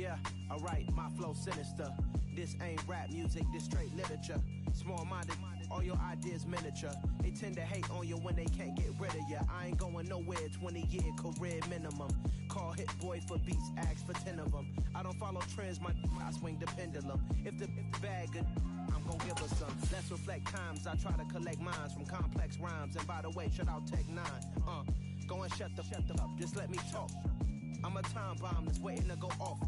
Yeah, alright, my flow sinister. This ain't rap music, this straight literature. Small-minded, all your ideas miniature. They tend to hate on you when they can't get rid of you. I ain't going nowhere, 20-year career minimum. Call Hit Boy for beats, ask for 10 of them. I don't follow trends, I swing the pendulum. If the bag good, I'm gon' give her some. Let's reflect times, I try to collect minds from complex rhymes. And by the way, shout out Tech 9. Go and shut the up, just let me talk. I'm a time bomb that's waiting to go off.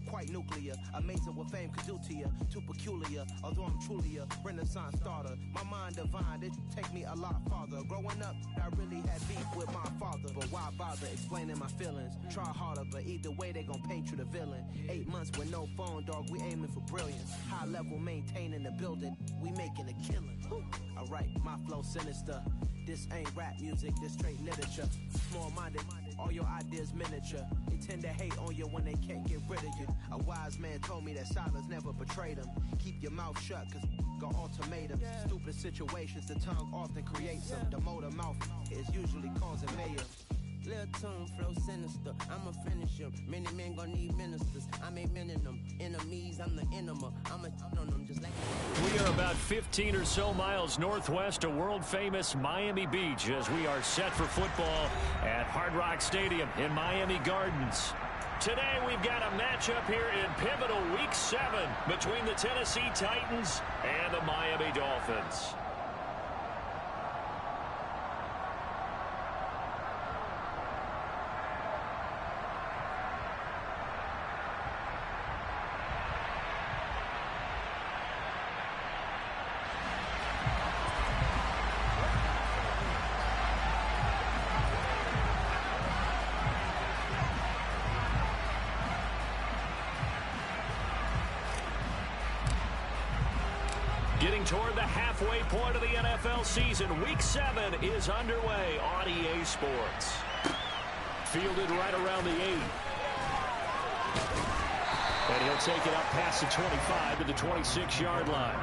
Quite nuclear, amazing what fame could do to you. Too peculiar, although I'm truly a renaissance starter. My mind divine, it take me a lot farther. Growing up, I really had beef with my father. But why bother explaining my feelings? Try harder, but either way they gon' paint you the villain. 8 months with no phone, dog, we aiming for brilliance. High level maintaining the building, we making a killing. Alright, my flow sinister. This ain't rap music, this straight literature. Small-minded, all your ideas miniature. They tend to hate on you when they can't get rid of you. A wise man told me that silence never betrayed him. Keep your mouth shut, cause got ultimatums. Stupid situations, the tongue often creates them. The motor mouth is usually causing mayhem. Lil' tune, flow sinister, I'ma finish him. Many men gon' need ministers, I'm aiming them. Enemies, I'm the enema, I'ma on them just like... We are about 15 or so miles northwest of world-famous Miami Beach as we are set for football at Hard Rock Stadium in Miami Gardens. Today we've got a matchup here in pivotal Week 7 between the Tennessee Titans and the Miami Dolphins. Getting toward the halfway point of the NFL season, Week 7 is underway on EA Sports. Fielded right around the 8. And he'll take it up past the 25 to the 26-yard line.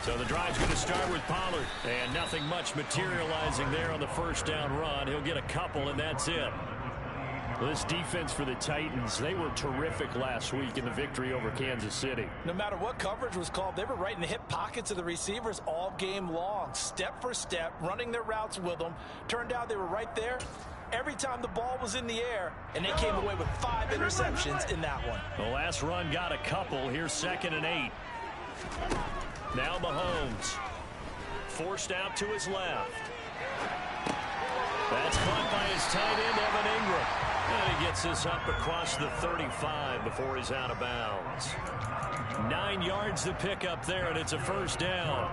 So the drive's going to start with Pollard, and nothing much materializing there on the first down run. He'll get a couple, and that's it. This defense for the Titans, they were terrific last week in the victory over Kansas City. No matter what coverage was called, they were right in the hip pockets of the receivers all game long, step for step, running their routes with them. Turned out they were right there every time the ball was in the air, and they came away with 5 interceptions in that one. The last run got a couple. Here's 2nd and 8. Now Mahomes. Forced out to his left. That's caught by his tight end, Evan Ingram. And he gets this up across the 35 before he's out of bounds. 9 yards to pick up there, and it's a first down.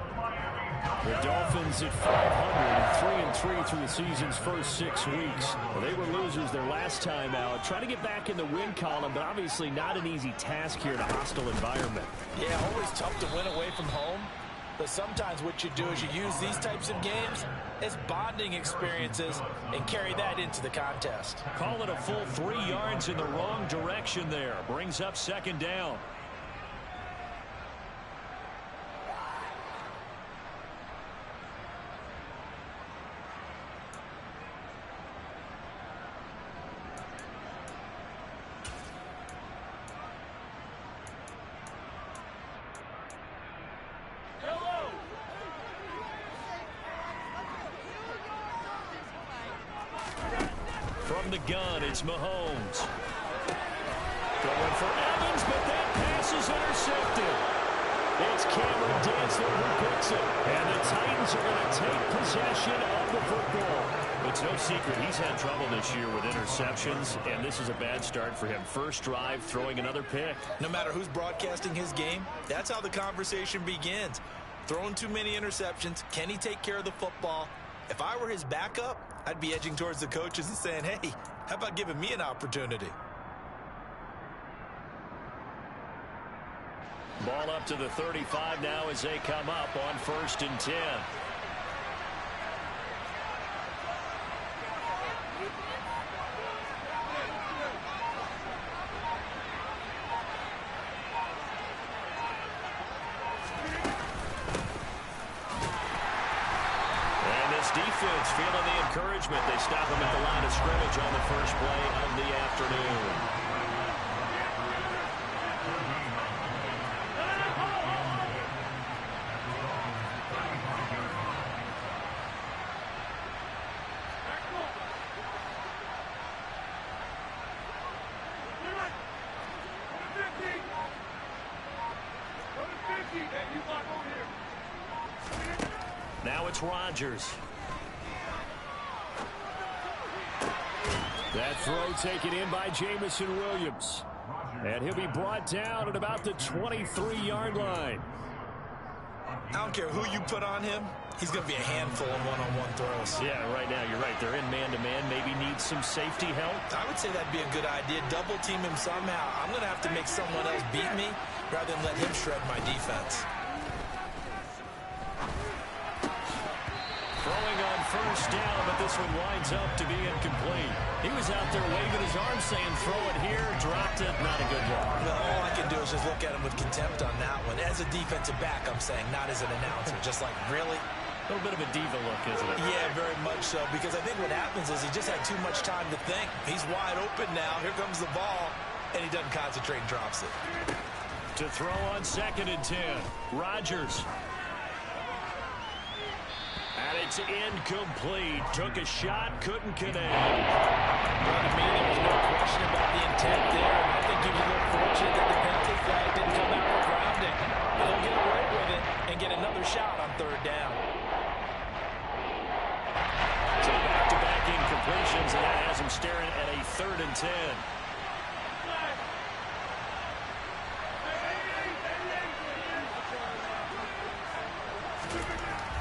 The Dolphins at 500, 3-3 through the season's first 6 weeks. Well, they were losers their last time out. Trying to get back in the win column, but obviously not an easy task here in a hostile environment. Yeah, always tough to win away from home. But sometimes what you do is you use these types of games as bonding experiences and carry that into the contest. Call it a full 3 yards in the wrong direction there. Brings up 2nd down. From the gun, it's Mahomes. Going for Evans, but that pass is intercepted. It's Cameron Dantzler who picks it. And the Titans are going to take possession of the football. It's no secret he's had trouble this year with interceptions, and this is a bad start for him. First drive, throwing another pick. No matter who's broadcasting his game, that's how the conversation begins. Throwing too many interceptions. Can he take care of the football? If I were his backup, I'd be edging towards the coaches and saying, hey, how about giving me an opportunity? Ball up to the 35 now as they come up on 1st and 10. Defense feeling the encouragement. They stop him at the line of scrimmage on the first play of the afternoon. Now it's Rodgers. That throw taken in by Jamison Williams. And he'll be brought down at about the 23-yard line. I don't care who you put on him. He's going to be a handful of one-on-one throws. Yeah, right now you're right. They're in man-to-man. Maybe needs some safety help. I would say that'd be a good idea. Double team him somehow. I'm going to have to make someone else beat me rather than let him shred my defense. Throwing on first down, but this one winds up to be incomplete. He was out there waving his arm saying, throw it here, dropped it, not a good look. Well, all I can do is just look at him with contempt on that one. As a defensive back, I'm saying, not as an announcer. Just like, really? A little bit of a diva look, isn't it? Yeah, very much so, because I think what happens is he just had too much time to think. He's wide open now. Here comes the ball, and he doesn't concentrate and drops it. To throw on 2nd and 10, Rodgers. And it's incomplete. Took a shot, couldn't connect. Well, to me, there was no question about the intent there. And I think he was a little fortunate that the penalty flag didn't come out for grounding. He'll get away with it and get another shot on 3rd down. So back-to-back incompletions, and that has him staring at a 3rd and 10.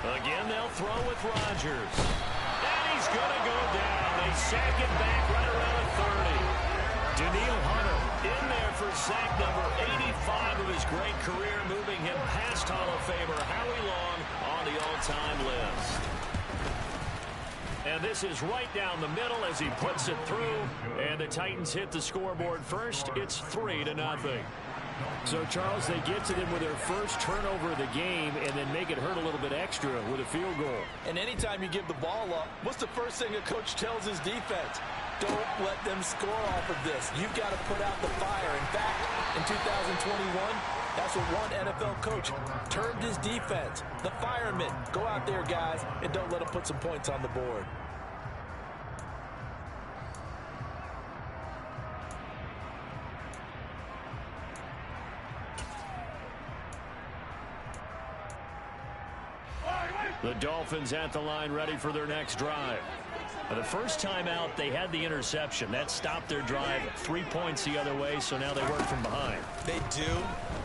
Again, they'll throw with Rodgers. And he's going to go down. They sack it back right around the 30. Daniil Hunter in there for sack number 85 of his great career, moving him past Hall of Famer Howie Long on the all-time list. And this is right down the middle as he puts it through. And the Titans hit the scoreboard first. It's 3-0. So, Charles, they get to them with their first turnover of the game and then make it hurt a little bit extra with a field goal. And anytime you give the ball up, what's the first thing a coach tells his defense? Don't let them score off of this. You've got to put out the fire. In fact, in 2021, that's what one NFL coach termed his defense. The firemen. Go out there, guys, and don't let them put some points on the board. The Dolphins at the line ready for their next drive. The first time out, they had the interception. That stopped their drive 3 points the other way, so now they work from behind. They do,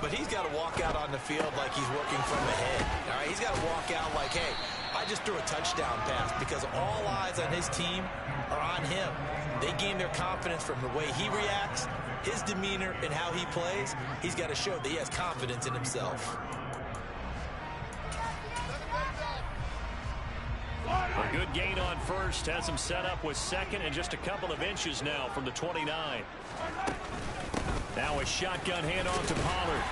but he's got to walk out on the field like he's working from ahead. All right, he's got to walk out like, hey, I just threw a touchdown pass, because all eyes on his team are on him. They gain their confidence from the way he reacts, his demeanor, and how he plays. He's got to show that he has confidence in himself. A good gain on first has him set up with 2nd and just a couple of inches now from the 29. Now a shotgun handoff to Pollard.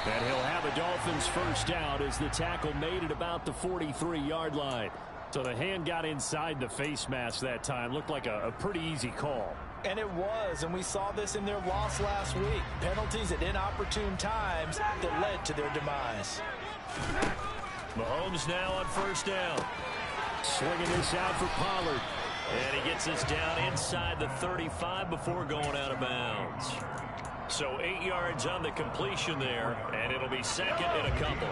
And he'll have a Dolphins first down as the tackle made at about the 43-yard line. So the hand got inside the face mask that time. Looked like a pretty easy call. And it was, and we saw this in their loss last week. Penalties at inopportune times that led to their demise. Mahomes now on first down. Swinging this out for Pollard. And he gets this down inside the 35 before going out of bounds. So 8 yards on the completion there, and it'll be 2nd and a couple.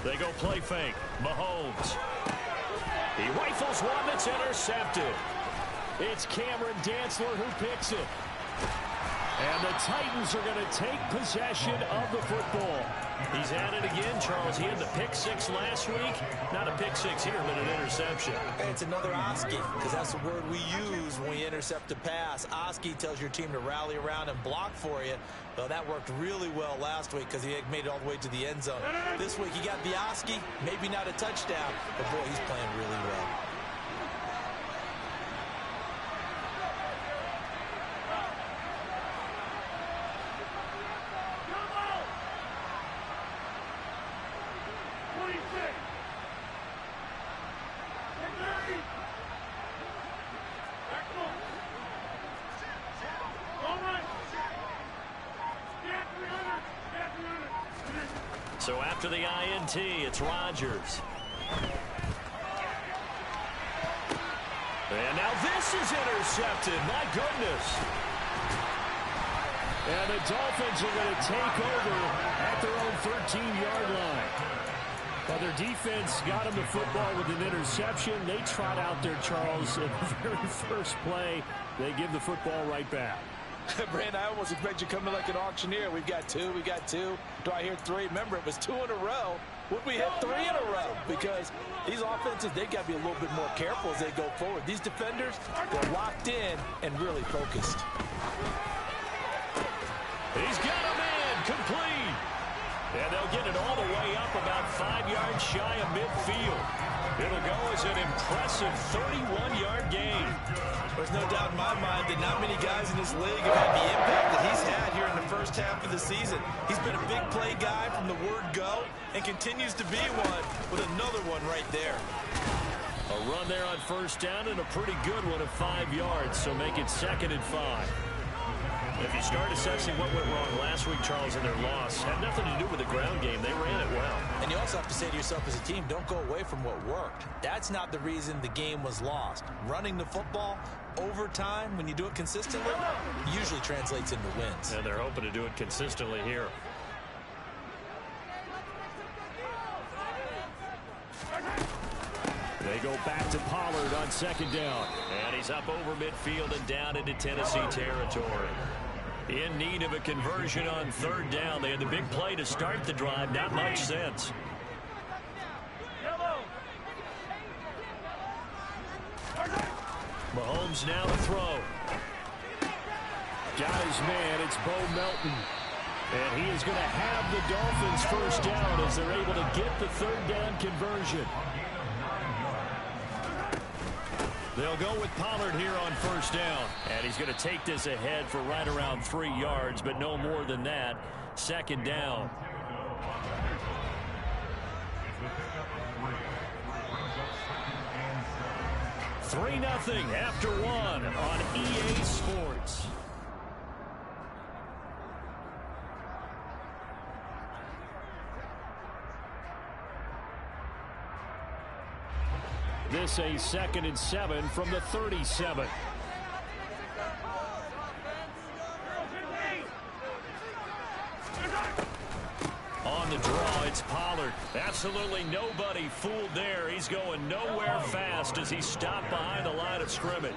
They go play fake. Mahomes. He rifles one that's intercepted. It's Cameron Dantzler who picks it. And the Titans are going to take possession of the football. He's at it again, Charles. He had the pick six last week. Not a pick six here, but an interception. Hey, it's another Oski, because that's the word we use when we intercept a pass. Oski tells your team to rally around and block for you. Well, that worked really well last week because he made it all the way to the end zone. This week he got the Oski, maybe not a touchdown, but boy, he's playing really well. So after the INT, it's Rodgers. And now this is intercepted. My goodness. And the Dolphins are going to take over at their own 13-yard line. Well, their defense got them the football with an interception. They trot out there, Charles, at the very first play. They give the football right back. Brandon, I almost expect you coming like an auctioneer. We've got two. We got two. Do I hear three? Remember, it was 2 in a row. Would we hit 3 in a row? Because these offenses, they got to be a little bit more careful as they go forward. These defenders, they're locked in and really focused. He's got a man complete. And they'll get it all the way up about 5 yards shy of midfield. It'll go as an impressive 31-yard gain. There's no doubt in my mind that not many guys in this league have had the impact that he's had here in the first half of the season. He's been a big play guy from the word go and continues to be one with another one right there. A run there on first down and a pretty good one of 5 yards, so make it 2nd and 5. If you start assessing what went wrong last week, Charles, in their loss, had nothing to do with the ground game. They ran it well. And you also have to say to yourself as a team, don't go away from what worked. That's not the reason the game was lost. Running the football over time, when you do it consistently, usually translates into wins. And they're hoping to do it consistently here. They go back to Pollard on 2nd down. And he's up over midfield and down into Tennessee territory. In need of a conversion on 3rd down. They had the big play to start the drive. Not much sense. Mahomes now to throw. Got his man. It's Bo Melton. And he is going to have the Dolphins first down as they're able to get the 3rd down conversion. They'll go with Pollard here on first down. And he's going to take this ahead for right around 3 yards, but no more than that. 2nd down. Three 0 after 1 on EA Sports. This a 2nd and 7 from the 37. On the draw, it's Pollard. Absolutely nobody fooled there. He's going nowhere fast as he stopped behind the line of scrimmage.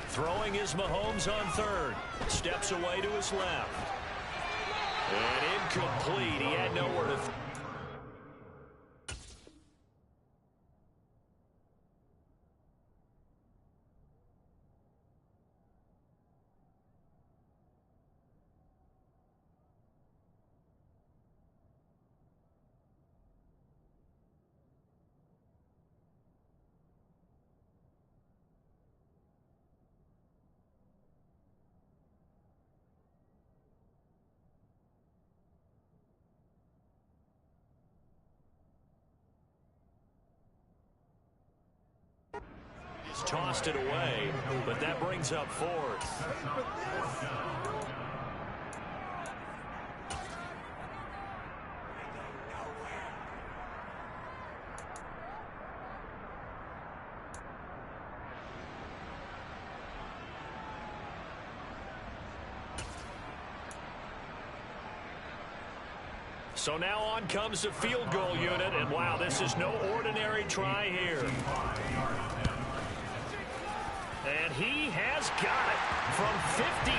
Throwing is Mahomes on 3rd. Steps away to his left. And incomplete. He had nowhere to tossed it away, but that brings up 4th. So now on comes the field goal unit, and wow, this is no ordinary try here. And he has got it from 55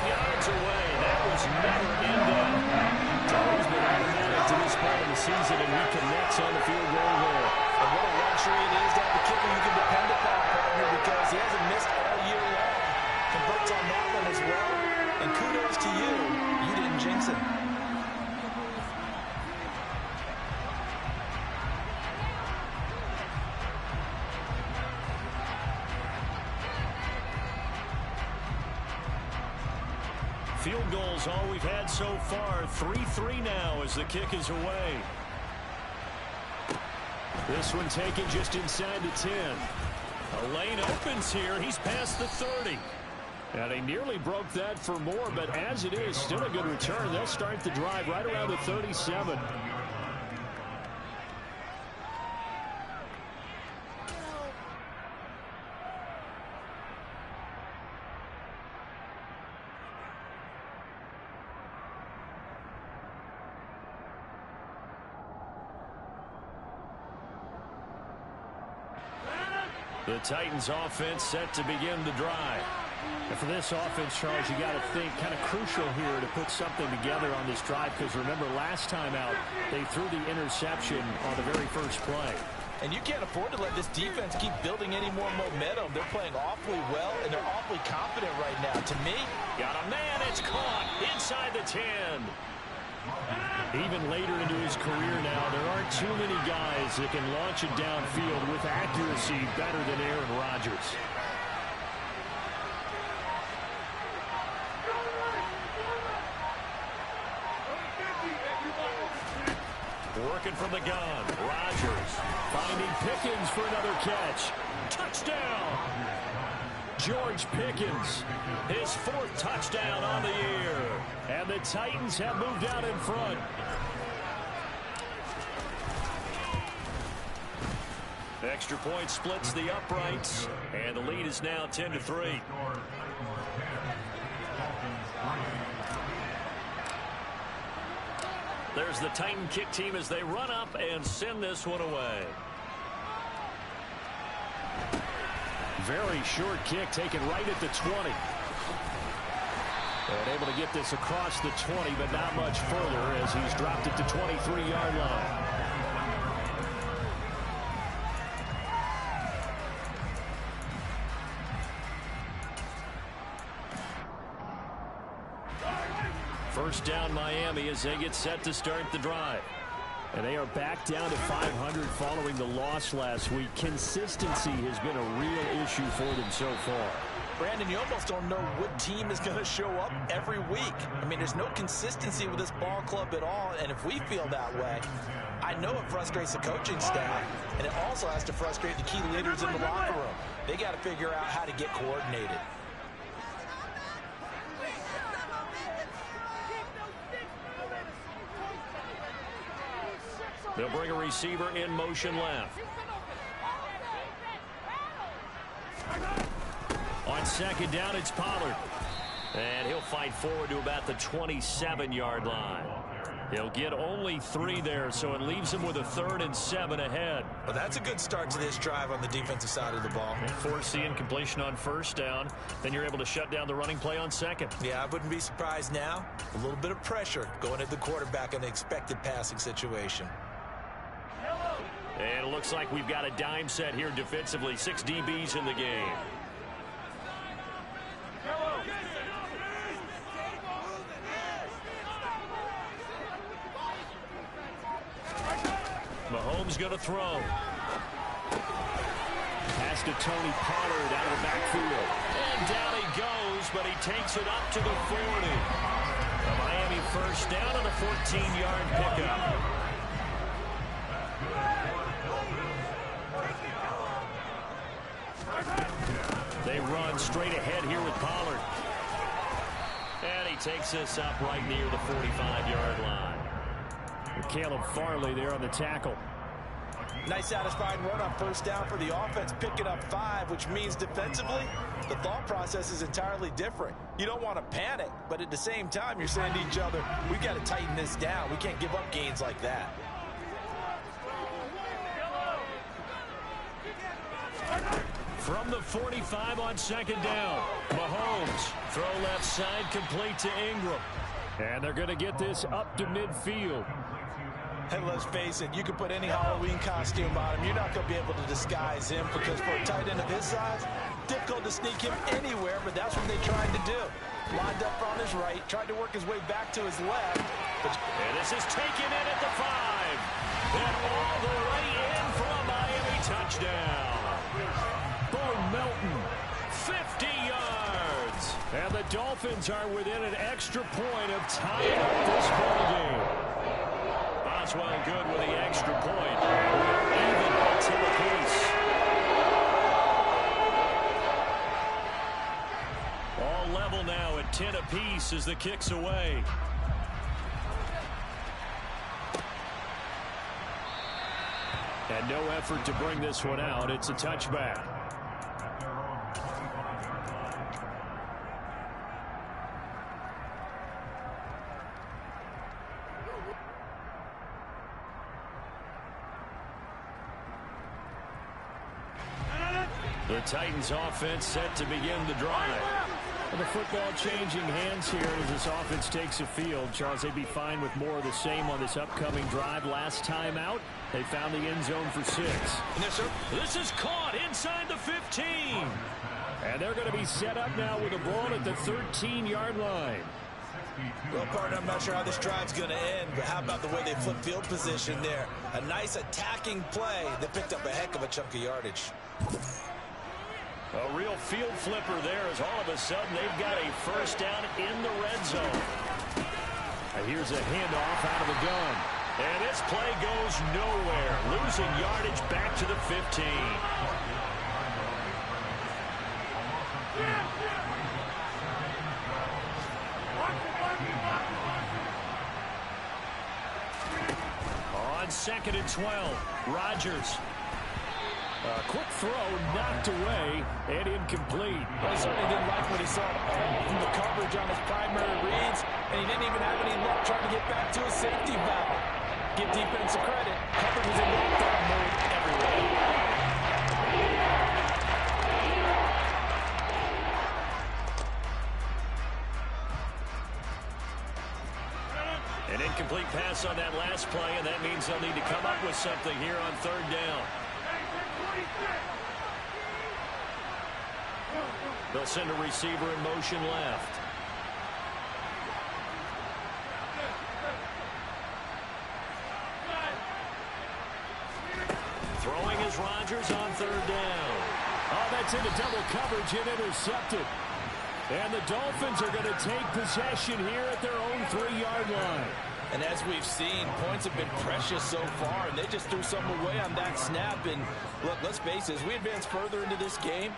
yards away. That was never in doubt. He's been automatic to this point of the season, and he connects on the field goal there. And what a luxury it is to have the kicker you can depend upon, partner, because he hasn't missed all year long. Converts on that one as well. And kudos to you. You didn't jinx it. Field goals all we've had so far. 3-3 now as the kick is away. This one taken just inside the 10. A lane opens here. He's past the 30. And he nearly broke that for more, but as it is, still a good return. They'll start the drive right around the 37. The Titans offense set to begin the drive. And for this offense, Charles, you got to think kind of crucial here to put something together on this drive, because remember last time out they threw the interception on the very first play. And you can't afford to let this defense keep building any more momentum. They're playing awfully well, and they're awfully confident right now. To me, got a man. It's caught inside the 10. Even later into his career now, there aren't too many guys that can launch it downfield with accuracy better than Aaron Rodgers. Working from the gun. Rodgers finding Pickens for another catch. Touchdown! George Pickens, his 4th touchdown on the year. And the Titans have moved out in front. Extra point splits the uprights, and the lead is now 10-3. There's the Titan kick team as they run up and send this one away. Very short kick taken right at the 20. And able to get this across the 20, but not much further as he's dropped it to 23-yard line. First down Miami as they get set to start the drive. And they are back down to 500 following the loss last week. Consistency has been a real issue for them so far. Brandon, you almost don't know what team is going to show up every week. I mean, there's no consistency with this ball club at all, and if we feel that way, I know it frustrates the coaching staff, and it also has to frustrate the key leaders in the locker room. They got to figure out how to get coordinated. They'll bring a receiver in motion left. On second down, it's Pollard. And he'll fight forward to about the 27-yard line. He'll get only 3 there, so it leaves him with a 3rd and 7 ahead. Well, that's a good start to this drive on the defensive side of the ball. And force the incompletion on first down. Then you're able to shut down the running play on second. Yeah, I wouldn't be surprised now. A little bit of pressure going at the quarterback in the expected passing situation. And it looks like we've got a dime set here defensively. 6 DBs in the game. Mahomes going to throw. Pass to Tony Pollard out of the backfield. And down he goes, but he takes it up to the 40. A Miami first down on a 14-yard pickup. They run straight ahead here with Pollard. And he takes this up right near the 45-yard line. Caleb Farley there on the tackle. Nice satisfying run on first down for the offense, picking up 5, which means defensively, the thought process is entirely different. You don't want to panic, but at the same time, you're saying to each other, we've got to tighten this down. We can't give up gains like that. From the 45 on second down, Mahomes, throw left side, complete to Ingram. And they're going to get this up to midfield. And let's face it, you can put any Halloween costume on him. You're not going to be able to disguise him because for a tight end of his size, difficult to sneak him anywhere, but that's what they tried to do. Lined up on his right, tried to work his way back to his left. And this is taken in at the 5. And all the way in for a Miami touchdown. Boone Melton, 50 yards. And the Dolphins are within an extra point of tying up this ballgame. Boswell good with the extra point. Even at 10 apiece. All level now at 10 apiece as the kick's away. And no effort to bring this one out. It's a touchback. The Titans offense set to begin the drive. And the football changing hands here as this offense takes the field. Charles, they'd be fine with more of the same on this upcoming drive. Last time out, they found the end zone for 6. Yes, sir. This is caught inside the 15. And they're going to be set up now with the ball at the 13-yard line. Well, partner, I'm not sure how this drive's going to end, but how about the way they flip field position there? A nice attacking play that picked up a heck of a chunk of yardage. A real field flipper there as all of a sudden they've got a first down in the red zone. And here's a handoff out of the gun. And this play goes nowhere. Losing yardage back to the 15. On 2nd and 12, Rodgers. A quick throw knocked away and incomplete. Well, he certainly didn't like what he saw all from the coverage on his primary reads, and he didn't even have any luck trying to get back to his safety valve. Give defense credit. Coverage was in lockdown mode everywhere. An incomplete pass on that last play, and that means they'll need to come up with something here on 3rd down. They'll send a receiver in motion left. Throwing is Rodgers on 3rd down. Oh, that's into double coverage and intercepted. And the Dolphins are going to take possession here at their own 3-yard line. And as we've seen, points have been precious so far, and they just threw some away on that snap. And look, let's face it, as we advance further into this game,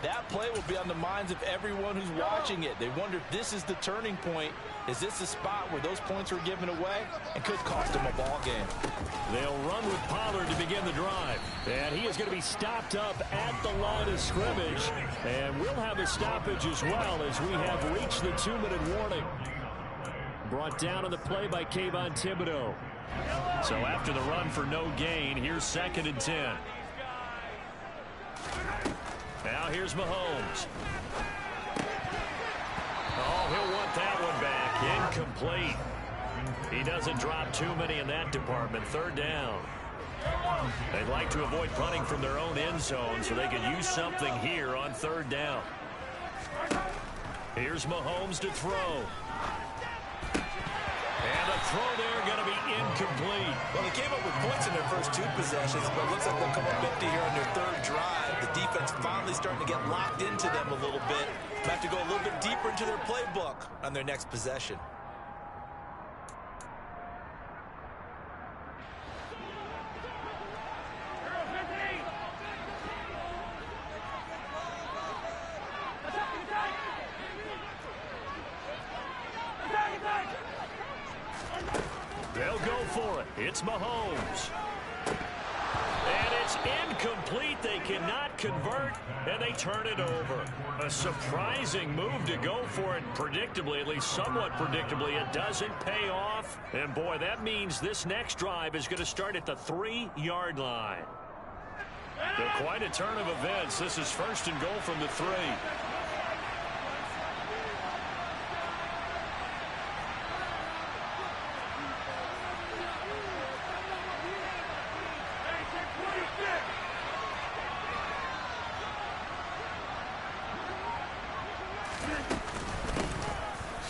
that play will be on the minds of everyone who's watching it. They wonder if this is the turning point. Is this the spot where those points were given away and could cost them a ball game? They'll run with Pollard to begin the drive. And he is going to be stopped up at the line of scrimmage. And we'll have a stoppage as well as we have reached the 2-minute warning. Brought down on the play by Kayvon Thibodeau. So after the run for no gain, here's 2nd and 10. Now here's Mahomes. Oh, he'll want that one back. Incomplete. He doesn't drop too many in that department. 3rd down. They'd like to avoid punting from their own end zone so they can use something here on 3rd down. Here's Mahomes to throw. And the throw there going to be incomplete. Well, they came up with points in their first 2 possessions, but it looks like they'll come up empty here on their 3rd drive. The defense finally starting to get locked into them a little bit. They have to go a little bit deeper into their playbook on their next possession. They'll go for it. It's Mahomes. It's incomplete. They cannot convert, and they turn it over. A surprising move to go for it predictably, at least somewhat predictably. It doesn't pay off. And, boy, that means this next drive is going to start at the 3-yard line. Quite a turn of events. This is first and goal from the 3.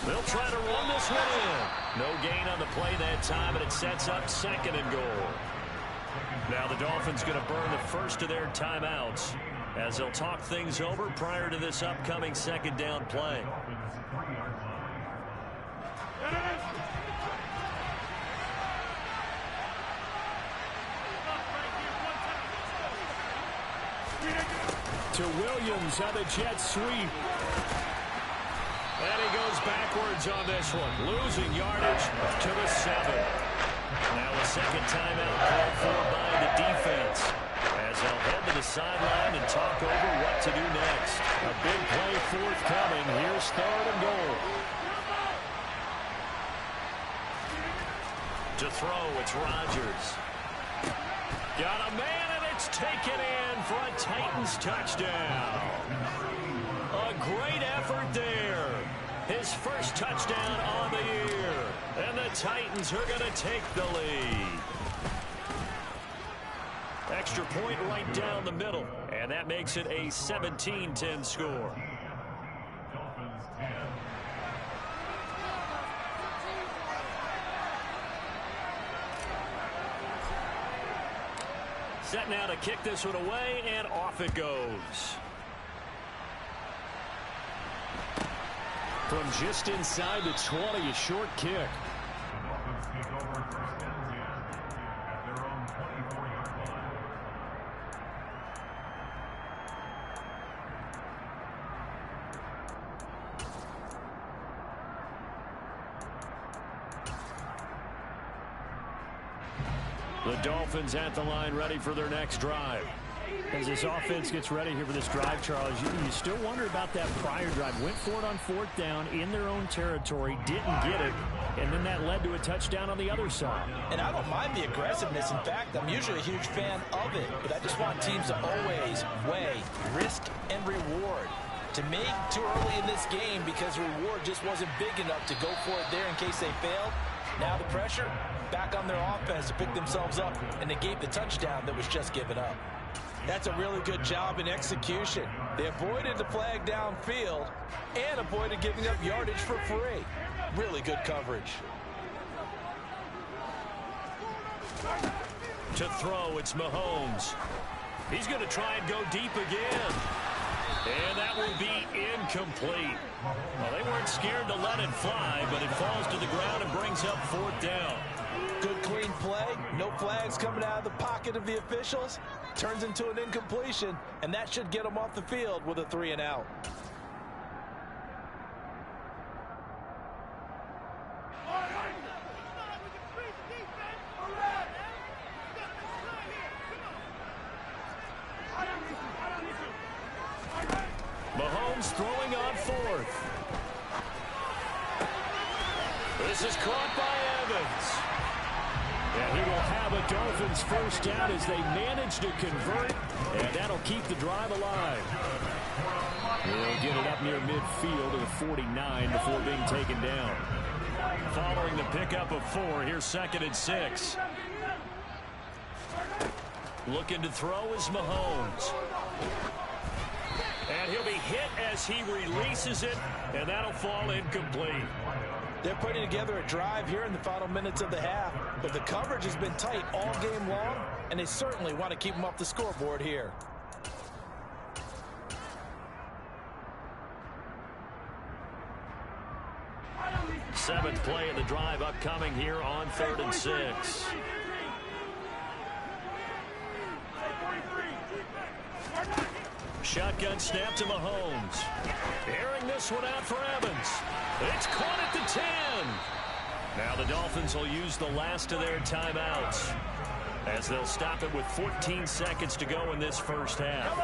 They'll try to run this one in. No gain on the play that time, and it sets up second and goal. Now the Dolphins going to burn the first of their timeouts as they'll talk things over prior to this upcoming second down play. To Williams on the jet sweep. And he goes backwards on this one, losing yardage to the 7. Now a second timeout called for by the defense as they'll head to the sideline and talk over what to do next. A big play forthcoming. Here's third and goal. To throw, it's Rodgers. Got a man, and it's taken in for a Titans touchdown. A great effort there. His first touchdown on the year. And the Titans are going to take the lead. Extra point right down the middle. And that makes it a 17-10 score. Set now to kick this one away, and off it goes. From just inside the 20, a short kick. The Dolphins at the line, ready for their next drive. As this offense gets ready here for this drive, Charles, you still wonder about that prior drive. Went for it on fourth down in their own territory, didn't get it, and then that led to a touchdown on the other side. And I don't mind the aggressiveness. In fact, I'm usually a huge fan of it, but I just want teams to always weigh risk and reward. To me, too early in this game because the reward just wasn't big enough to go for it there in case they failed. Now the pressure back on their offense to pick themselves up and negate the touchdown that was just given up. That's a really good job in execution. They avoided the flag downfield and avoided giving up yardage for free. Really good coverage. To throw, it's Mahomes. He's going to try and go deep again. And that will be incomplete. Well, they weren't scared to let it fly, but it falls to the ground and brings up fourth down. Good clean play. No flags coming out of the pocket of the officials. Turns into an incompletion, and that should get them off the field with a 3-and-out. Mahomes throwing on fourth. This is caught by Evans. And he will have a Dolphins first down as they manage to convert, and that'll keep the drive alive. They'll get it up near midfield to the 49 before being taken down. Following the pickup of 4, here's second and 6. Looking to throw is Mahomes. And he'll be hit as he releases it, and that'll fall incomplete. They're putting together a drive here in the final minutes of the half, but the coverage has been tight all game long, and they certainly want to keep them off the scoreboard here. Seventh play of the drive upcoming here on 3rd and 6. Shotgun snap to Mahomes. Airing this one out for Evans. It's caught at the 10. Now the Dolphins will use the last of their timeouts. as they'll stop it with 14 seconds to go in this first half.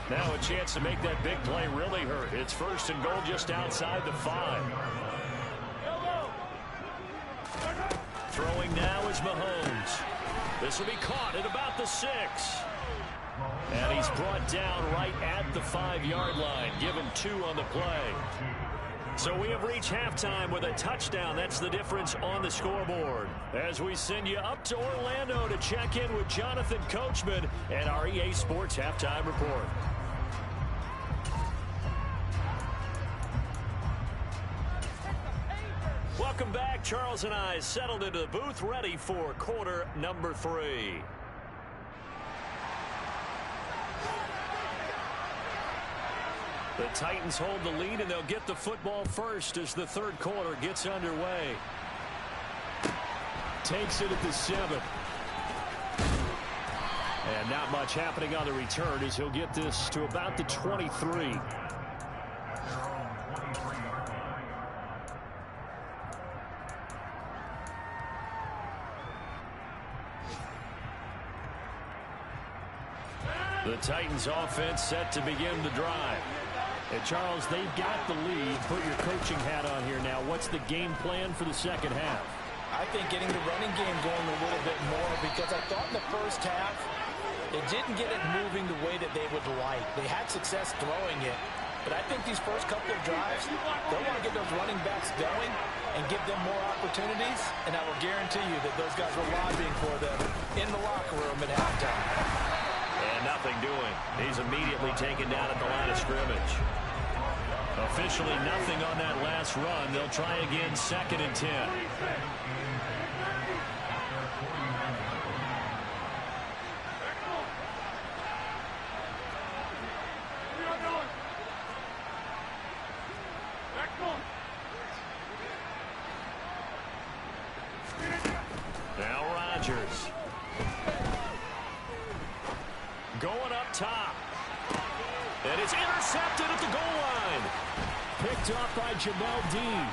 Now a chance to make that big play really hurt. It's first and goal just outside the 5. Throwing now is Mahomes. This will be caught at about the 6. And he's brought down right at the 5-yard line. Give him 2 on the play. So we have reached halftime with a touchdown. That's the difference on the scoreboard. As we send you up to Orlando to check in with Jonathan Coachman and our EA Sports Halftime Report. Welcome back. Charles and I settled into the booth, ready for quarter number 3. The Titans hold the lead, and they'll get the football first as the third quarter gets underway. Takes it at the 7. And not much happening on the return as he'll get this to about the 23. The Titans offense set to begin the drive. And Charles, they've got the lead. Put your coaching hat on here now. What's the game plan for the second half? I think getting the running game going a little bit more, because I thought in the first half it didn't get it moving the way that they would like. They had success throwing it, but I think these first couple of drives, they'll want to get those running backs going and give them more opportunities, and I will guarantee you that those guys were lobbying for them in the locker room at halftime. And nothing doing. He's immediately taken down at the line of scrimmage. Officially nothing on that last run. They'll try again, 2nd and 10. Now Rodgers. Going up top. And it's intercepted at the goal line. Picked up by Jamel Dean.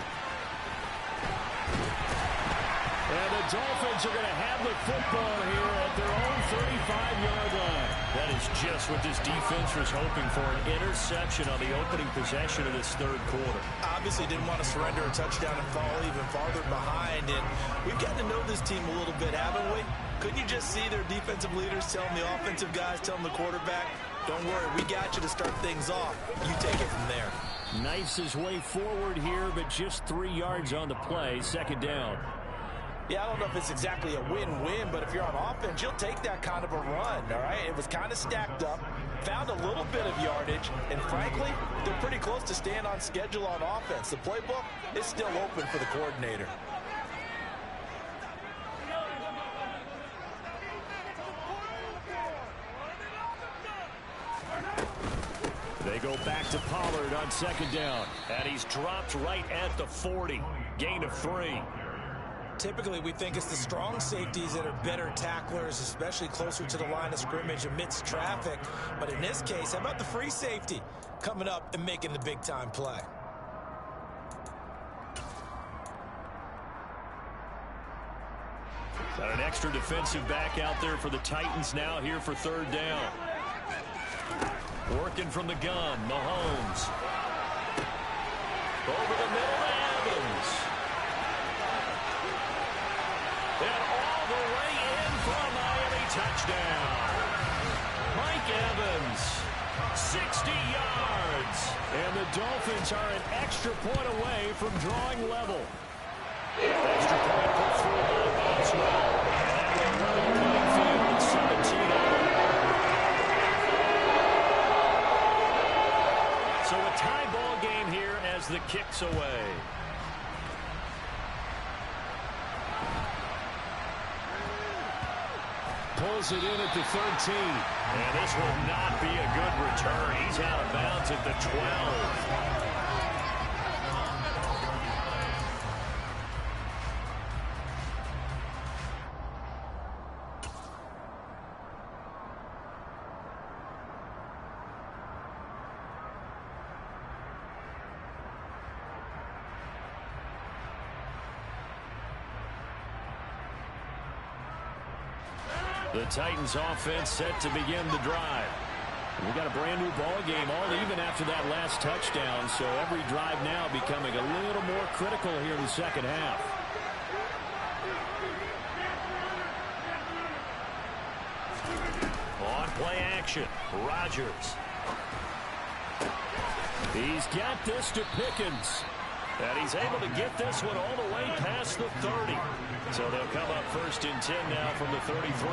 And the Dolphins are going to have the football here at their own 35-yard line. That is just what this defense was hoping for, an interception on the opening possession of this third quarter. Obviously didn't want to surrender a touchdown and fall even farther behind. And we've gotten to know this team a little bit, haven't we? Couldn't you just see their defensive leaders telling the offensive guys, telling the quarterback, don't worry, we got you to start things off. You take it from there. Knifes his way forward here, but just 3 yards on the play. 2nd down. Yeah, I don't know if it's exactly a win-win, but if you're on offense, you'll take that kind of a run, all right? It was kind of stacked up, found a little bit of yardage, and frankly, they're pretty close to staying on schedule on offense. The playbook is still open for the coordinator. They go back to Pollard on 2nd down, and he's dropped right at the 40. Gain of 3. Typically, we think it's the strong safeties that are better tacklers, especially closer to the line of scrimmage amidst traffic. But in this case, how about the free safety coming up and making the big-time play? Got an extra defensive back out there for the Titans now here for 3rd down. Working from the gun, Mahomes. Over the middle to Evans. And all the way in for a Miami touchdown. Mike Evans, 60 yards. And the Dolphins are an extra point away from drawing level. Extra point put through by Bob Small. And that will level the playing field at 17-all. So a tie ball game here as the kick's away. Pulls it in at the 13. And this will not be a good return. He's out of bounds at the 12. The Titans offense set to begin the drive. We got a brand new ball game, all even after that last touchdown, so every drive now becoming a little more critical here in the second half. On play action, Rodgers. He's got this to Pickens. And he's able to get this one all the way past the 30. So they'll come up first and 10 now from the 33.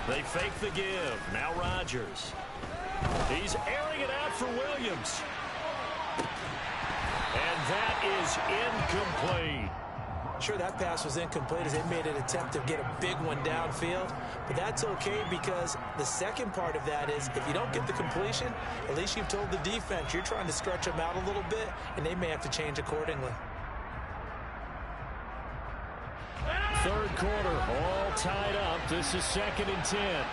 They fake the give. Now Rodgers. He's airing it out for Williams. And that is incomplete. Sure, that pass was incomplete as they made an attempt to get a big one downfield. But that's okay because the second part of that is if you don't get the completion, at least you've told the defense you're trying to stretch them out a little bit, and they may have to change accordingly. Third quarter, all tied up. This is 2nd and 10.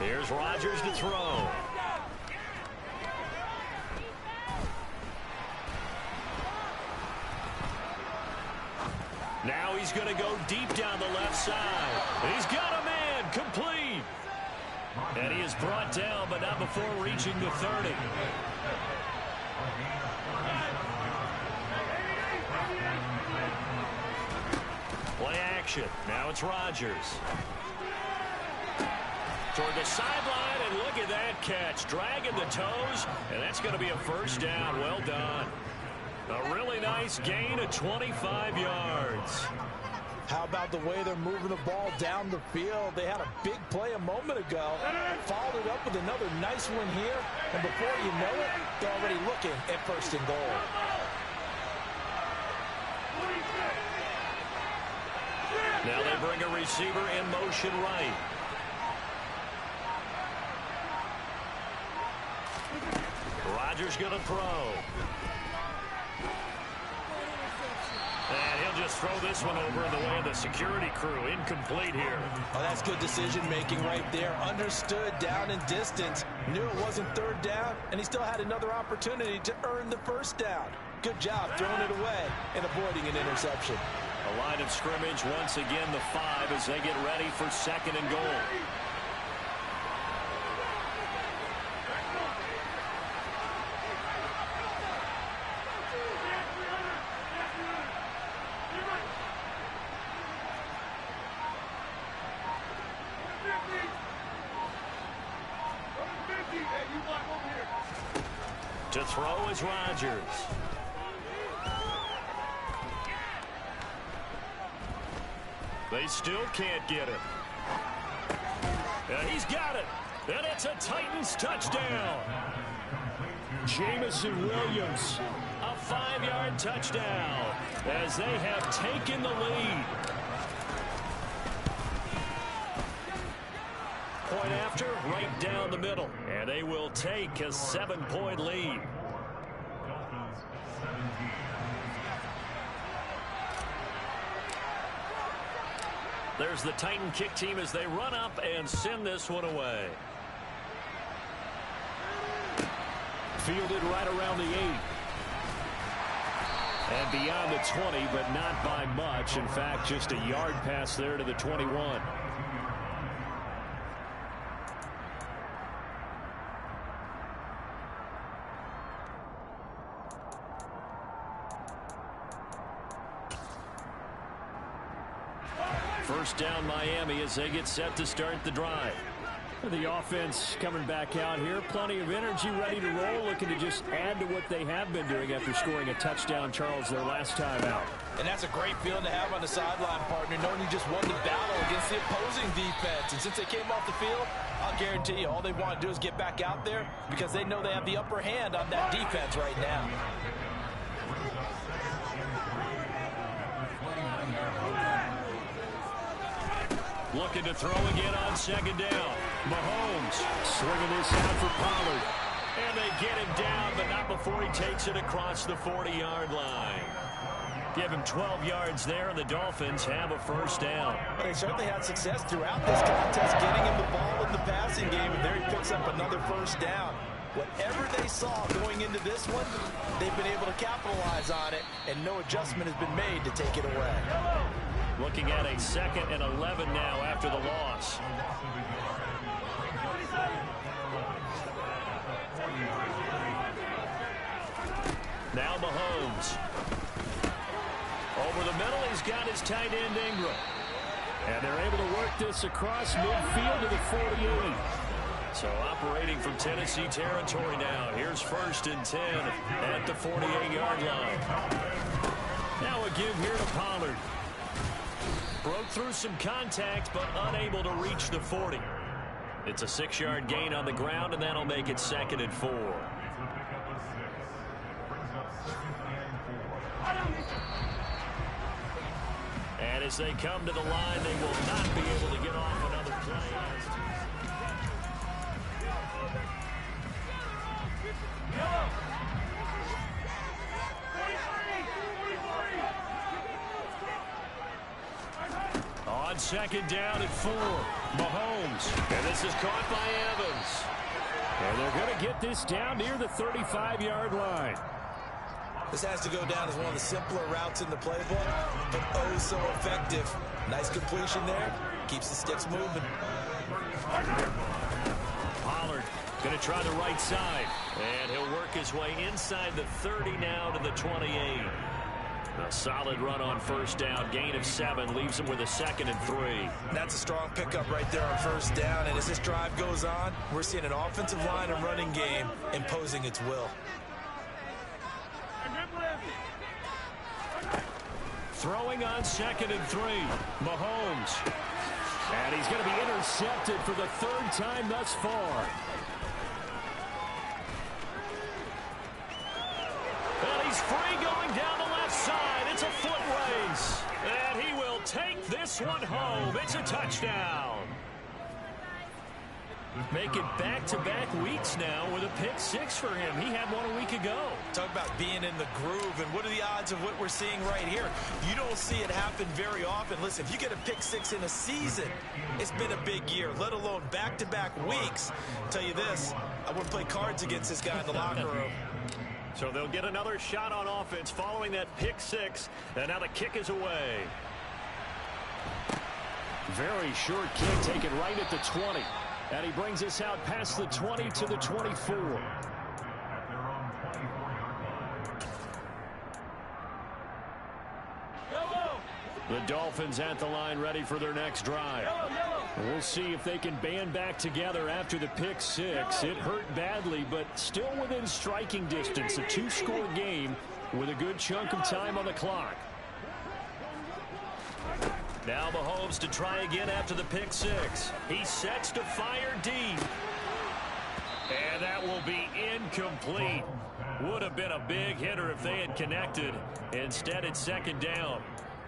Here's Rodgers to throw. Now he's going to go deep down the left side. And he's got a man complete. And he is brought down, but not before reaching the 30. Play action. Now it's Rodgers. Toward the sideline, and look at that catch. Dragging the toes, and that's going to be a first down. Well done. A really nice gain of 25 yards. How about the way they're moving the ball down the field? They had a big play a moment ago, followed it up with another nice one here, and before you know it, they're already looking at first and goal. Now they bring a receiver in motion right. Rodgers going to throw. And he'll just throw this one over in the way of the security crew. Incomplete here. Oh, that's good decision-making right there. Understood down and distance. Knew it wasn't third down, and he still had another opportunity to earn the first down. Good job throwing it away and avoiding an interception. A line of scrimmage, once again the 5 as they get ready for 2nd and goal. To throw is Rodgers. They still can't get it. And he's got it. And it's a Titans touchdown. Jamison Williams, a 5-yard touchdown as they have taken the lead. Point after, right down the middle. And they will take a 7-point lead. There's the Titan kick team as they run up and send this one away. Fielded right around the 8. And beyond the 20, but not by much. In fact, just a yard pass there to the 21. First down Miami as they get set to start the drive. The offense coming back out here. Plenty of energy, ready to roll, looking to just add to what they have been doing after scoring a touchdown, Charles, their last time out. And that's a great feeling to have on the sideline, partner, knowing you just won the battle against the opposing defense. And since they came off the field, I'll guarantee you all they want to do is get back out there because they know they have the upper hand on that defense right now. Looking to throw again on second down. Mahomes swinging this out for Pollard. And they get him down, but not before he takes it across the 40-yard line. Give him 12 yards there, and the Dolphins have a first down. They certainly had success throughout this contest, getting him the ball in the passing game, and there he picks up another first down. Whatever they saw going into this one, they've been able to capitalize on it, and no adjustment has been made to take it away. Looking at a 2nd and 11 now after the loss. Now Mahomes. Over the middle, he's got his tight end Ingram. And they're able to work this across midfield to the 48. So operating from Tennessee territory now. Here's 1st and 10 at the 48-yard line. Now a give here to Pollard. Broke through some contact, but unable to reach the 40. It's a 6-yard gain on the ground, and that'll make it 2nd and 4. And as they come to the line, they will not be able to get off another play. On 2nd down at 4, Mahomes. And this is caught by Evans. And they're going to get this down near the 35-yard line. This has to go down as one of the simpler routes in the playbook, but oh so effective. Nice completion there. Keeps the sticks moving. Pollard going to try the right side. And he'll work his way inside the 30 now to the 28. A solid run on 1st down. Gain of 7 leaves him with a 2nd and 3. That's a strong pickup right there on 1st down. And as this drive goes on, we're seeing an offensive line and running game imposing its will. Throwing on 2nd and 3, Mahomes. And he's going to be intercepted for the 3rd time thus far. And he's free going down the left side. It's a foot race. And he will take this one home. It's a touchdown. Make it back-to-back weeks now with a pick 6 for him. He had one a week ago. Talk about being in the groove, and what are the odds of what we're seeing right here? You don't see it happen very often. Listen, if you get a pick 6 in a season, it's been a big year, let alone back-to-back weeks. I'll tell you this, I wouldn't play cards against this guy in the locker room. So they'll get another shot on offense following that pick 6, and now the kick is away. Very short kick taken right at the 20. And he brings us out past the 20 to the 24. The Dolphins at the line ready for their next drive. We'll see if they can band back together after the pick 6. It hurt badly, but still within striking distance. A 2-score game with a good chunk of time on the clock. Now Mahomes to try again after the pick 6. He sets to fire deep. And that will be incomplete. Would have been a big hitter if they had connected. Instead, it's 2nd down.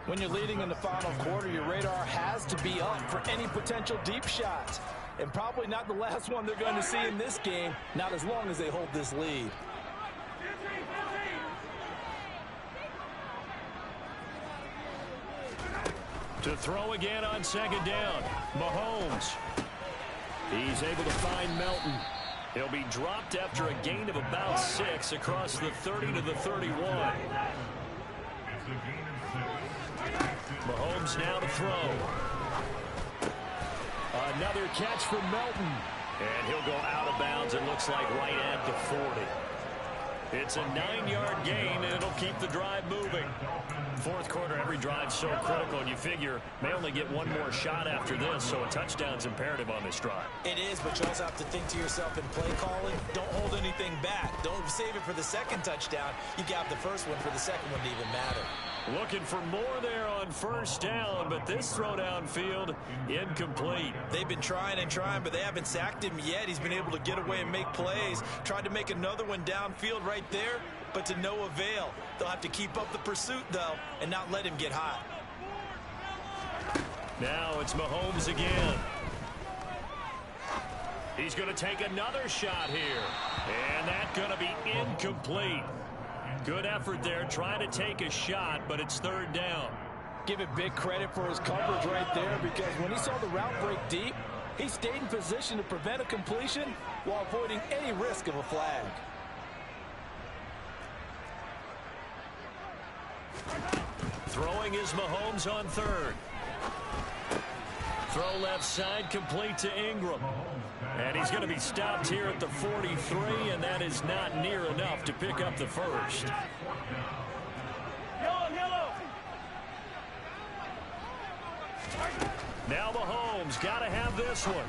When you're leading in the final quarter, your radar has to be up for any potential deep shots. And probably not the last one they're going to see in this game, not as long as they hold this lead. To throw again on 2nd down, Mahomes. He's able to find Melton. He'll be dropped after a gain of about 6 across the 30 to the 31. Mahomes now to throw. Another catch for Melton. And he'll go out of bounds, it looks like, right at the 40. It's a 9-yard gain, and it'll keep the drive moving. 4th quarter, every drive's so critical, and you figure may only get one more shot after this, so a touchdown's imperative on this drive. It is, but you also have to think to yourself in play calling, don't hold anything back. Don't save it for the 2nd touchdown. You got the first one for the 2nd one to even matter. Looking for more there on 1st down, but this throw downfield, incomplete. They've been trying and trying, but they haven't sacked him yet. He's been able to get away and make plays. Tried to make another one downfield right there, but to no avail. They'll have to keep up the pursuit, though, and not let him get hot. Now it's Mahomes again. He's going to take another shot here. And that's going to be incomplete. Good effort there trying to take a shot, but it's third down. Give it big credit for his coverage right there, because when he saw the route break deep, he stayed in position to prevent a completion while avoiding any risk of a flag. Throwing is Mahomes on third. Throw left side, complete to Ingram. And he's going to be stopped here at the 43, and that is not near enough to pick up the first. Now Mahomes got to have this one.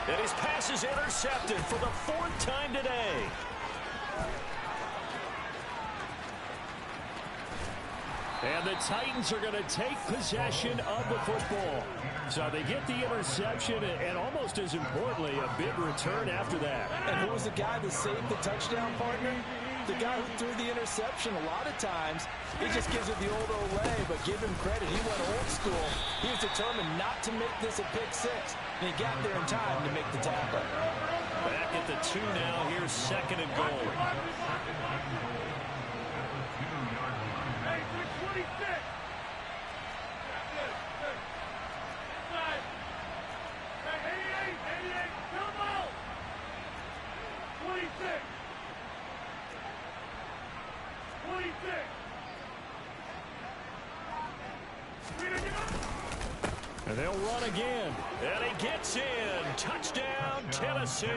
And his pass is intercepted for the fourth time today. And the Titans are going to take possession of the football. So they get the interception and almost as importantly, a big return after that. And who was the guy that saved the touchdown, partner? The guy who threw the interception. A lot of times, he just gives it the old Olay, but give him credit. He went old school. He was determined not to make this a pick six, and he got there in time to make the tackle. Back at the 2 now. Here's second and goal. And they'll run again. And he gets in. Touchdown, Tennessee.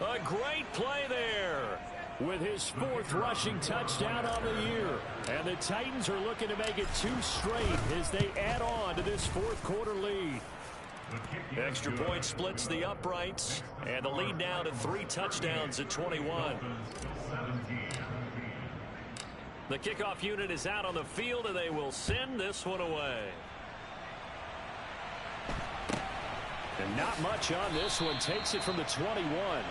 A great play there with his fourth rushing touchdown on the year. And the Titans are looking to make it 2 straight as they add on to this fourth quarter lead. Extra point splits the uprights. And the lead now to 3 touchdowns at 21. The kickoff unit is out on the field, and they will send this one away. And not much on this one. Takes it from the 21.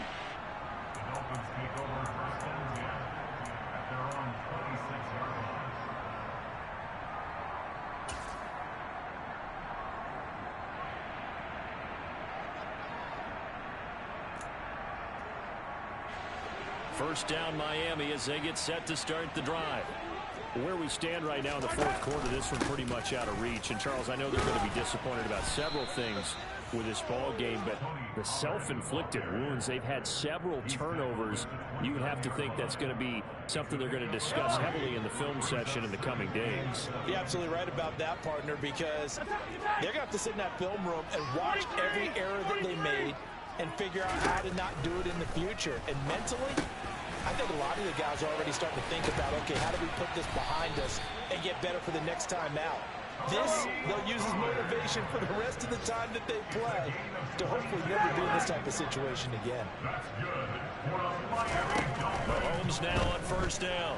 First down Miami as they get set to start the drive. Where we stand right now in the fourth quarter, this one pretty much out of reach. And Charles, I know they're going to be disappointed about several things with this ball game, but the self-inflicted wounds, they've had several turnovers. You would have to think that's going to be something they're going to discuss heavily in the film session in the coming days. You're absolutely right about that, partner, because they're going to have to sit in that film room and watch every error that they made and figure out how to not do it in the future. And mentally, I think a lot of the guys are already starting to think about, okay, how do we put this behind us and get better for the next time out? This, they'll use as motivation for the rest of the time that they play to hopefully never be in this type of situation again. Mahomes now on first down.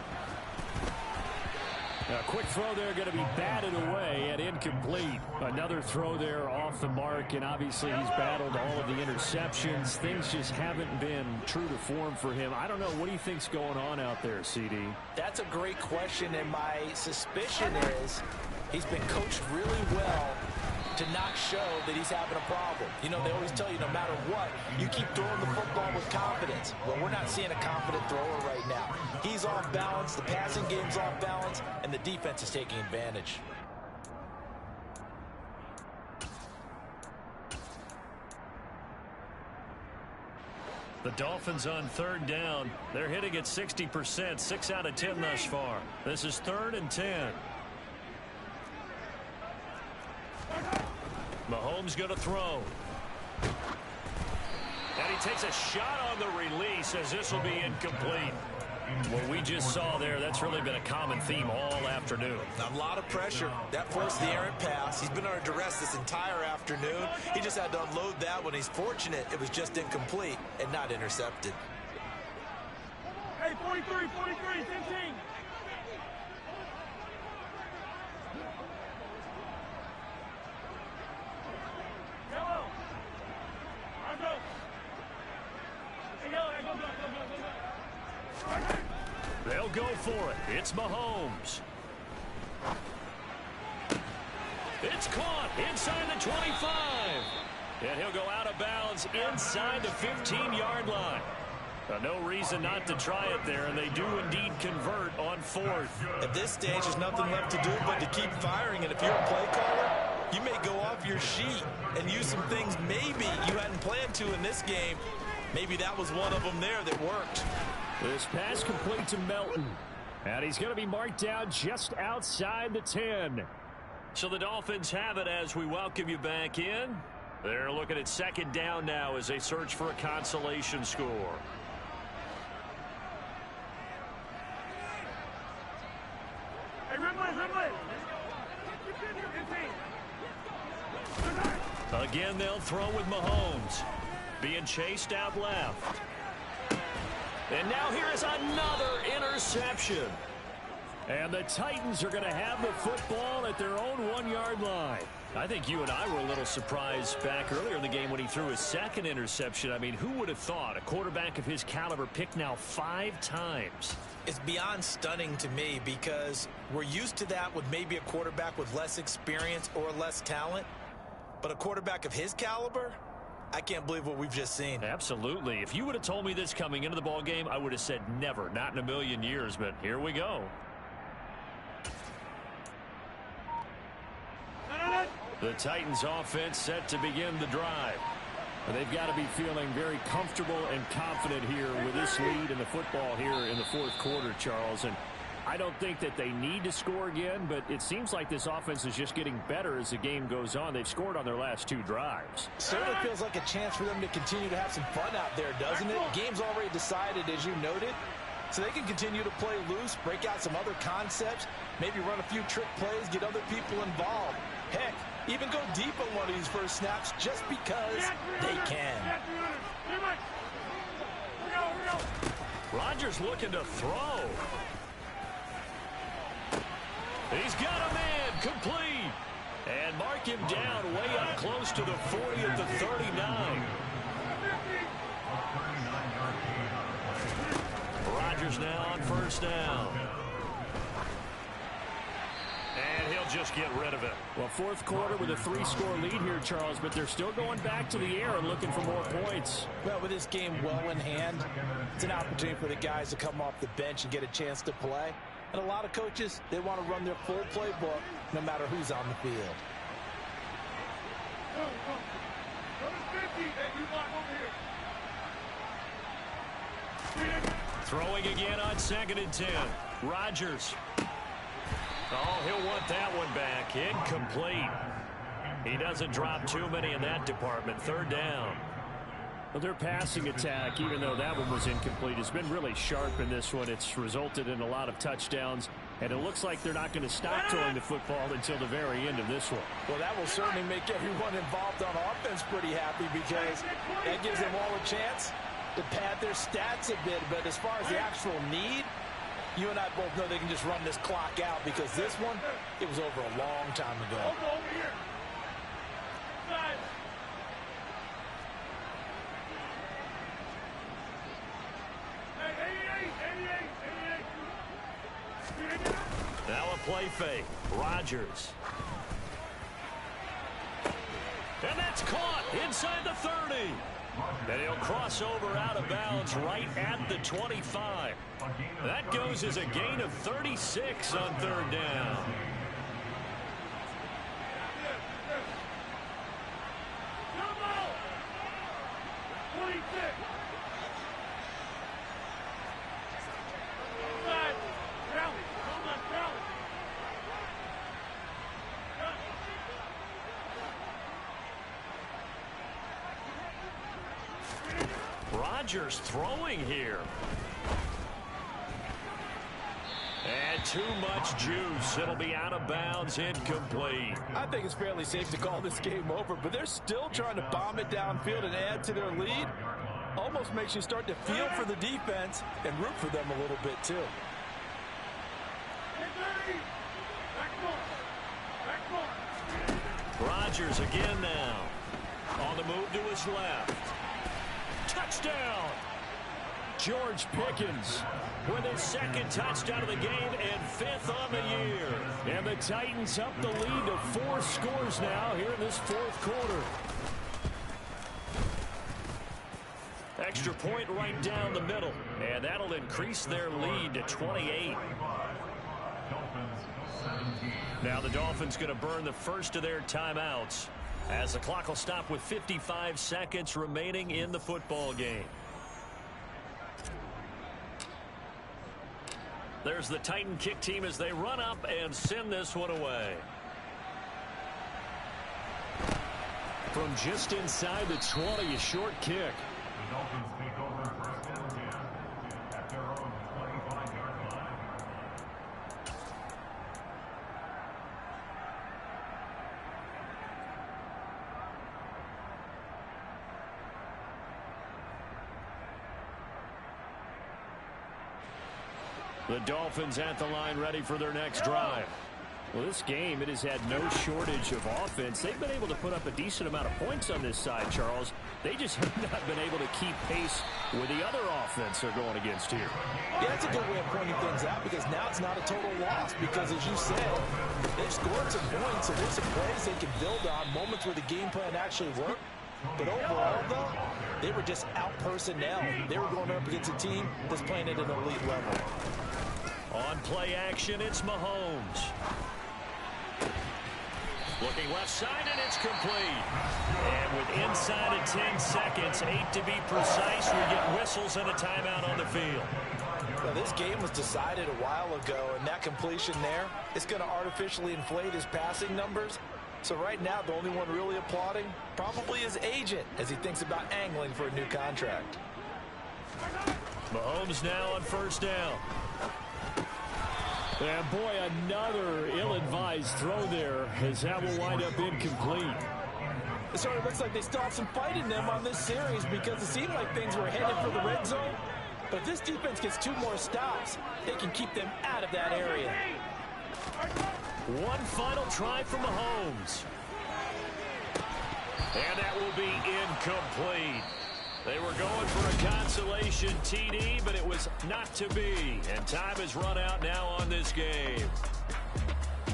A quick throw there going to be batted away and incomplete. Another throw there off the mark, and obviously he's battled all of the interceptions. Things just haven't been true to form for him. I don't know. What do you think's going on out there, CD? That's a great question, and my suspicion is he's been coached really well to not show that he's having a problem. You know, they always tell you no matter what, you keep throwing the football with confidence. Well, we're not seeing a confident thrower right now. He's off balance, the passing game's off balance, and the defense is taking advantage. The Dolphins on third down. They're hitting at 60%, 6 out of 10 thus far. This is 3rd and 10. Mahomes going to throw. And he takes a shot on the release as this will be incomplete. What we just saw there, that's really been a common theme all afternoon. A lot of pressure. That forced the errant pass. He's been under duress this entire afternoon. He just had to unload that one. He's fortunate it was just incomplete and not intercepted. Hey, 43, 15. They'll go for it. It's Mahomes. It's caught inside the 25. And he'll go out of bounds inside the 15-yard line. No reason not to try it there, and they do indeed convert on fourth. At this stage, there's nothing left to do but to keep firing. And if you're a play caller, you may go off your sheet and use some things maybe you hadn't planned to in this game. Maybe that was one of them there that worked. This pass complete to Melton. And he's going to be marked down just outside the 10. So the Dolphins have it as we welcome you back in. They're looking at second down now as they search for a consolation score. Hey, red line. Again, they'll throw with Mahomes. Being chased out left. And now here is another interception. And the Titans are going to have the football at their own 1-yard line. I think you and I were a little surprised back earlier in the game when he threw his second interception. I mean, who would have thought a quarterback of his caliber picked now 5 times? It's beyond stunning to me because we're used to that with maybe a quarterback with less experience or less talent. But a quarterback of his caliber, I can't believe what we've just seen. Absolutely. If you would have told me this coming into the ball game, I would have said never, not in a million years. But here we go. The Titans offense set to begin the drive. They've got to be feeling very comfortable and confident here with this lead in the football here in the fourth quarter, Charles. And I don't think that they need to score again, but it seems like this offense is just getting better as the game goes on. They've scored on their last 2 drives. Certainly feels like a chance for them to continue to have some fun out there, doesn't it? Game's already decided, as you noted. So they can continue to play loose, break out some other concepts, maybe run a few trick plays, get other people involved. Heck, even go deep on one of these first snaps just because they can. Rodgers looking to throw. He's got a man complete. And mark him down way up close to the 40 at the 39. Rodgers now on first down. And he'll just get rid of it. Well, fourth quarter with a 3-score lead here, Charles, but they're still going back to the air and looking for more points. Well, with this game well in hand, it's an opportunity for the guys to come off the bench and get a chance to play. And a lot of coaches, they want to run their full playbook no matter who's on the field. Throwing again on 2nd and 10. Rodgers. Oh, he'll want that one back. Incomplete. He doesn't drop too many in that department. 3rd down. Well, their passing attack, even though that one was incomplete, has been really sharp in this one. It's resulted in a lot of touchdowns, and it looks like they're not going to stop throwing the football until the very end of this one. Well, that will certainly make everyone involved on offense pretty happy because that gives them all a chance to pad their stats a bit. But as far as the actual need, you and I both know they can just run this clock out because this one, it was over a long time ago. Now a play fake. Rodgers. And that's caught inside the 30. And he'll cross over out of bounds right at the 25. That goes as a gain of 36 on 3rd down. Rodgers throwing here. And too much juice. It'll be out of bounds, incomplete. I think it's fairly safe to call this game over, but they're still trying to bomb it downfield and add to their lead. Almost makes you start to feel for the defense and root for them a little bit, too. Rodgers again now. On the move to his left. Touchdown! George Pickens with his second touchdown of the game and 5th on the year. And the Titans up the lead to 4 scores now here in this 4th quarter. Extra point right down the middle, and that'll increase their lead to 28. Now the Dolphins going to burn the first of their timeouts as the clock will stop with 55 seconds remaining in the football game. There's the Titan kick team as they run up and send this one away. From just inside the 20, a short kick. The Dolphins take over first and 10 at their own 25-yard line. The Dolphins at the line ready for their next drive. Well, this game, it has had no shortage of offense. They've been able to put up a decent amount of points on this side, Charles. They just have not been able to keep pace with the other offense they're going against here. Yeah, that's a good way of pointing things out because now it's not a total loss because, as you said, they've scored some points, so there's some plays they can build on, moments where the game plan actually worked. But overall, though, they were just out personnel. They were going up against a team that's playing at an elite level. On play action, it's Mahomes. Looking left side, and it's complete. And with inside of 10 seconds, 8 to be precise, we get whistles and a timeout on the field. Well, this game was decided a while ago, and that completion there is going to artificially inflate his passing numbers. So right now, the only one really applauding probably his agent as he thinks about angling for a new contract. Mahomes now on first down. And boy, another ill-advised throw there as that will wind up incomplete. It sort of looks like they still have some fight in them on this series because it seemed like things were headed for the red zone. But if this defense gets 2 more stops, they can keep them out of that area. One final try from Mahomes. And that will be incomplete. They were going for a consolation TD, but it was not to be. And time has run out now on this game.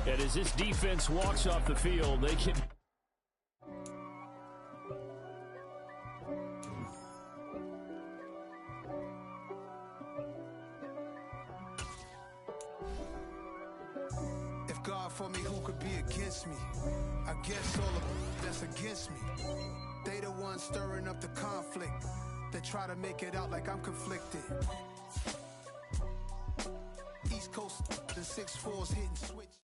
And as this defense walks off the field, they can... If God for me, who could be against me? I guess all of that's against me. They the ones stirring up the conflict. They try to make it out like I'm conflicted. East Coast, the 6'4's hitting switch.